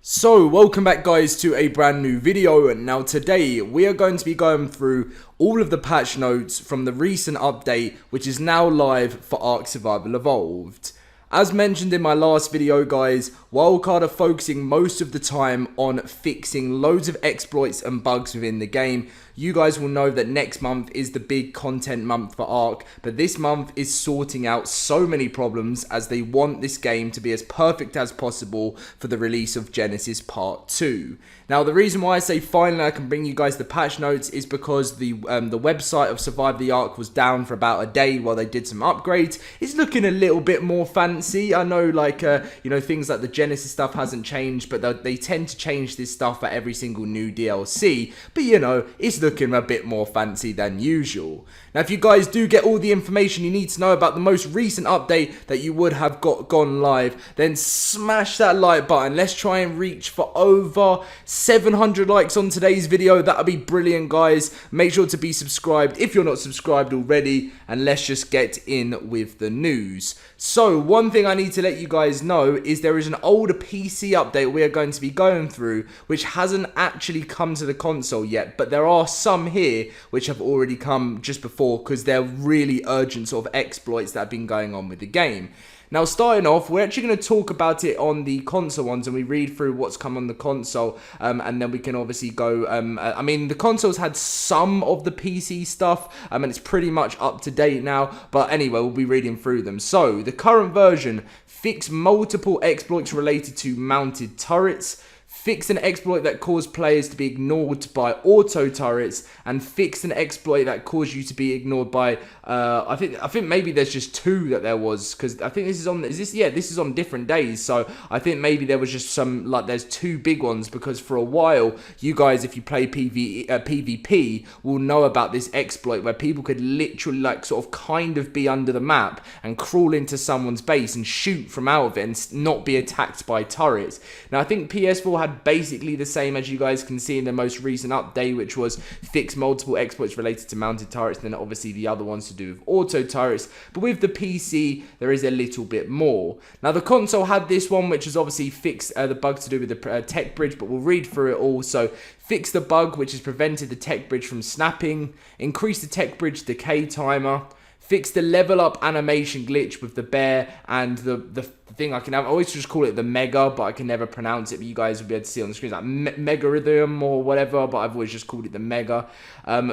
So, welcome back guys to a brand new video, and now today we are going to be going through all of the patch notes from the recent update which is now live for Ark Survival Evolved. As mentioned in my last video guys, Wildcard are focusing most of the time on fixing loads of exploits and bugs within the game. You guys will know that next month is the big content month for Ark, but this month is sorting out so many problems as they want this game to be as perfect as possible for the release of Genesis Part 2. Now the reason why I say finally I can bring you guys the patch notes is because the website of Survive the Ark was down for about a day while they did some upgrades. It's looking a little bit more fancy. I know things like the Genesis stuff hasn't changed, but they tend to change this stuff for every single new DLC, but it's looking a bit more fancy than usual. Now if you guys do get all the information you need to know about the most recent update that you would have gone live, then smash that like button. Let's try and reach for over 700 likes on today's video. That'll be brilliant guys. Make sure to be subscribed if you're not subscribed already, and let's just get in with the news. So one thing I need to let you guys know is there is an older PC update we are going to be going through which hasn't actually come to the console yet, but there are some here which have already come just before because they're really urgent sort of exploits that have been going on with the game. Now starting off, we're actually going to talk about it on the console ones and we read through what's come on the console, and then we can obviously go, I mean the console's had some of the PC stuff and it's pretty much up to date now, but anyway we'll be reading through them. So the current version fixed multiple exploits related to mounted turrets, fixed an exploit that caused players to be ignored by auto turrets, and fixed an exploit that caused you to be ignored by I think maybe there's just two that there was, because I think this is on this is on different days, so I think maybe there was just some, like there's two big ones, because for a while you guys, if you play PvP, will know about this exploit where people could literally like sort of kind of be under the map and crawl into someone's base and shoot from out of it and not be attacked by turrets. Now I think PS4 had basically the same, as you guys can see in the most recent update, which was fix multiple exploits related to mounted turrets, and then obviously the other ones to do with auto turrets, but with the PC there is a little bit more. Now the console had this one which is obviously fixed the bug to do with the tech bridge, but we'll read through it all. So fix the bug which has prevented the tech bridge from snapping, increase the tech bridge decay timer, fix the level up animation glitch with the bear and the thing I always just call it the mega, but I can never pronounce it, but you guys will be able to see on the screen, like megarhythm or whatever, but I've always just called it the mega.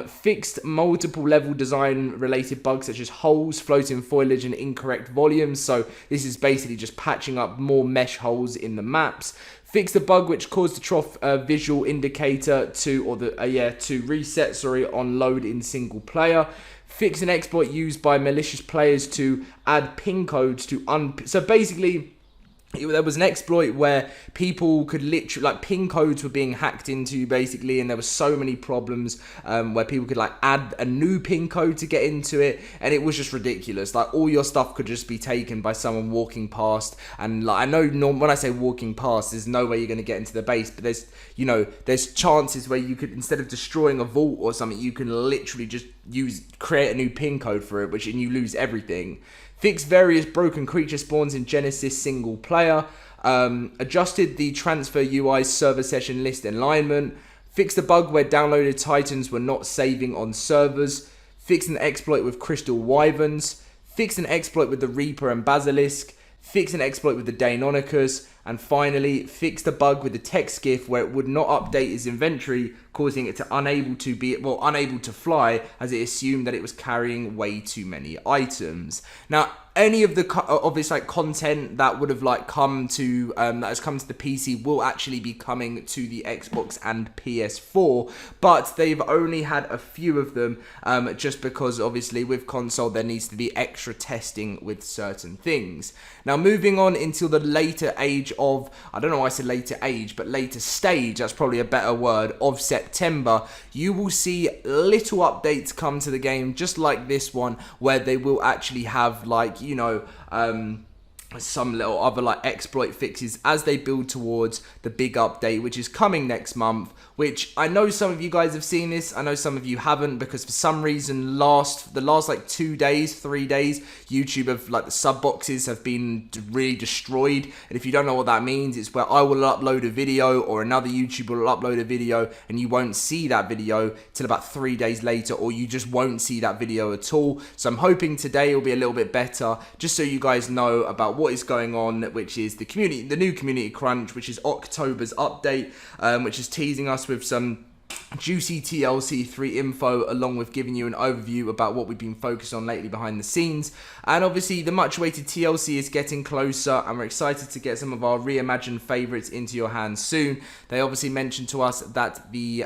Fixed multiple level design related bugs such as holes, floating foliage and incorrect volumes, so this is basically just patching up more mesh holes in the maps. Fix the bug which caused the trough visual indicator to reset on load in single player. Fix an exploit used by malicious players to add pin codes to so basically there was an exploit where people could literally, like, pin codes were being hacked into basically, and there were so many problems where people could like add a new pin code to get into it, and it was just ridiculous. Like all your stuff could just be taken by someone walking past, and like I know when I say walking past, there's no way you're going to get into the base, but there's chances where you could, instead of destroying a vault or something, you can literally just create a new pin code for it, and you lose everything. Fixed various broken creature spawns in Genesis single player. Adjusted the transfer UI server session list alignment. Fixed the bug where downloaded titans were not saving on servers. Fixed an exploit with crystal wyverns. Fixed an exploit with the Reaper and Basilisk. Fixed an exploit with the Daemonicus. And finally, fixed a bug with the tech skiff where it would not update its inventory, causing it to unable to fly, as it assumed that it was carrying way too many items. Now, any of the obvious content that would have come to that has come to the PC will actually be coming to the Xbox and PS4, but they've only had a few of them just because obviously with console there needs to be extra testing with certain things. Now moving on into the later age of, I don't know why I said later age, but later stage, that's probably a better word, of September, you will see little updates come to the game just like this one, where they will actually have some little other like exploit fixes as they build towards the big update, which is coming next month, which I know some of you guys have seen this. I know some of you haven't, because for some reason the last like 2 days, 3 days, YouTube have like the sub boxes have been really destroyed. And if you don't know what that means, it's where I will upload a video or another YouTuber will upload a video and you won't see that video till about 3 days later, or you just won't see that video at all. So I'm hoping today will be a little bit better, just so you guys know about what is going on, which is the new community crunch, which is October's update, which is teasing us with some juicy TLC 3 info, along with giving you an overview about what we've been focused on lately behind the scenes. And obviously the much awaited TLC is getting closer, and we're excited to get some of our reimagined favorites into your hands soon. They obviously mentioned to us that the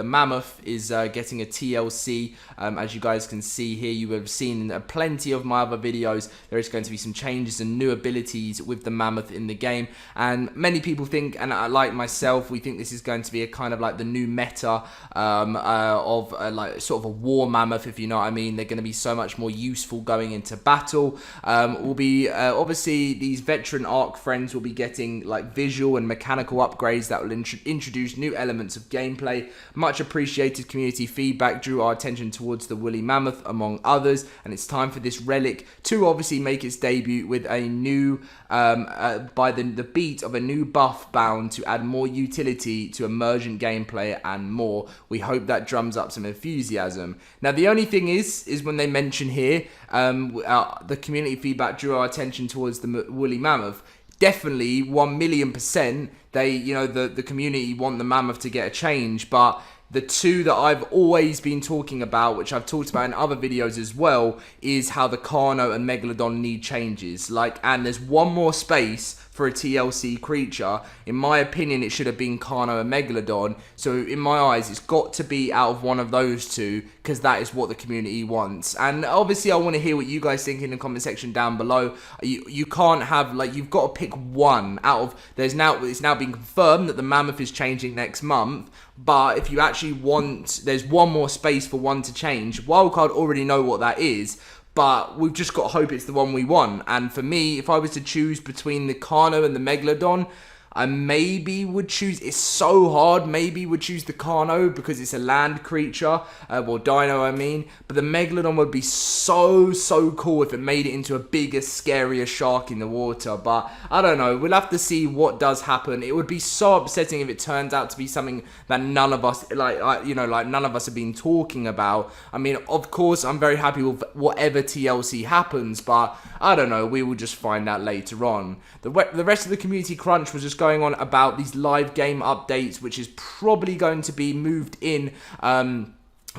Mammoth is getting a TLC. As you guys can see here, you have seen in plenty of my other videos, there is going to be some changes and new abilities with the Mammoth in the game. And many people think, and like myself, we think this is going to be a kind of like the new meta of like sort of a war mammoth, if you know what I mean. They're going to be so much more useful going into battle. Will be obviously these veteran Ark friends will be getting like visual and mechanical upgrades that will introduce new elements of gameplay. Much appreciated community feedback drew our attention towards the woolly mammoth, among others, and it's time for this relic to obviously make its debut with a new by the beat of a new buff bound to add more utility to emergent gameplay and more. We hope that drums up some enthusiasm. Now the only thing is when they mention here the community feedback drew our attention towards the woolly mammoth. Definitely 1,000,000% they, the community want the mammoth to get a change, but the two that I've always been talking about, which I've talked about in other videos as well, is how the Carno and Megalodon need changes. And there's one more space for a TLC creature. In my opinion, it should have been Carno and Megalodon. So in my eyes, it's got to be out of one of those two, because that is what the community wants. And obviously, I want to hear what you guys think in the comment section down below. You can't have, you've got to pick one out of, it's now been confirmed that the Mammoth is changing next month. But if you actually want, there's one more space for one to change. Wildcard already know what that is, but we've just got to hope it's the one we want. And for me, if I was to choose between the Carno and the Megalodon, I maybe would choose, it's so hard, maybe would choose the Carno because it's a land creature, well dino I mean, but the Megalodon would be so cool if it made it into a bigger, scarier shark in the water. But I don't know, we'll have to see what does happen. It would be so upsetting if it turns out to be something that none of us, none of us have been talking about. I mean, of course, I'm very happy with whatever TLC happens, but I don't know, we will just find out later on. The rest of the community crunch was just going on about these live game updates, which is probably going to be moved in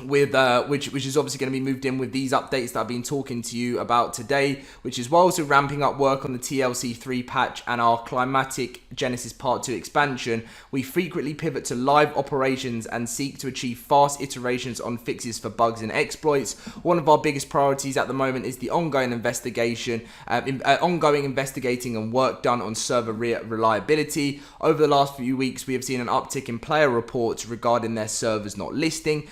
with which is obviously going to be moved in with these updates that I've been talking to you about today, which is while also ramping up work on the TLC 3 patch and our Climatic Genesis Part 2 expansion. We frequently pivot to live operations and seek to achieve fast iterations on fixes for bugs and exploits. One of our biggest priorities at the moment is the ongoing investigating and work done on server reliability. Over the last few weeks, we have seen an uptick in player reports regarding their servers not listing,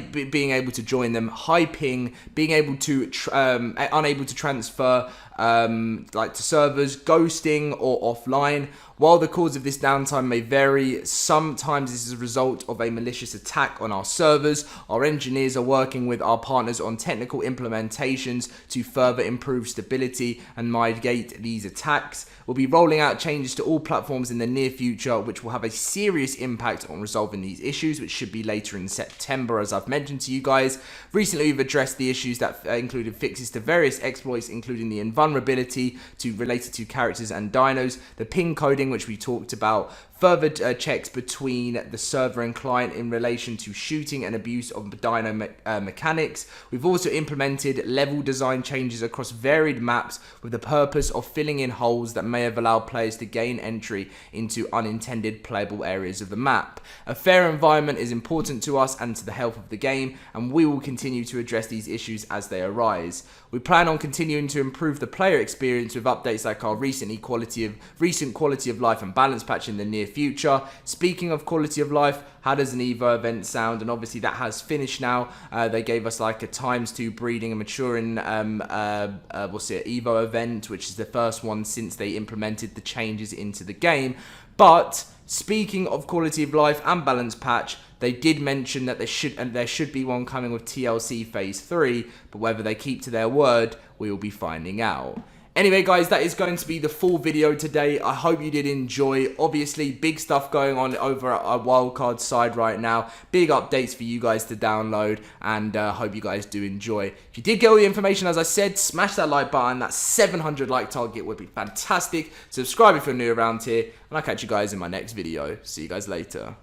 being able to join them, high ping, being able to unable to transfer to servers, ghosting or offline. While the cause of this downtime may vary, sometimes this is a result of a malicious attack on our servers. Our engineers are working with our partners on technical implementations to further improve stability and mitigate these attacks. We'll be rolling out changes to all platforms in the near future, which will have a serious impact on resolving these issues, which should be later in September, as I've mentioned to you guys. Recently, we've addressed the issues that included fixes to various exploits, including the invulnerability related to characters and dinos, the ping coding, which we talked about, further checks between the server and client in relation to shooting and abuse of dino mechanics. We've also implemented level design changes across varied maps with the purpose of filling in holes that may have allowed players to gain entry into unintended playable areas of the map. A fair environment is important to us and to the health of the game, and we will continue to address these issues as they arise. We plan on continuing to improve the player experience with updates like our recent quality of life and balance patch in the near future. Speaking of quality of life, how does an Evo event sound? And obviously that has finished now. They gave us like a ×2 breeding and maturing Evo event, which is the first one since they implemented the changes into the game. But speaking of quality of life and balance patch, they did mention that there should be one coming with TLC Phase 3, but whether they keep to their word, we will be finding out. Anyway, guys, that is going to be the full video today. I hope you did enjoy. Obviously, big stuff going on over at our wildcard side right now. Big updates for you guys to download, and hope you guys do enjoy. If you did get all the information, as I said, smash that like button. That 700 like target would be fantastic. Subscribe if you're new around here, and I'll catch you guys in my next video. See you guys later.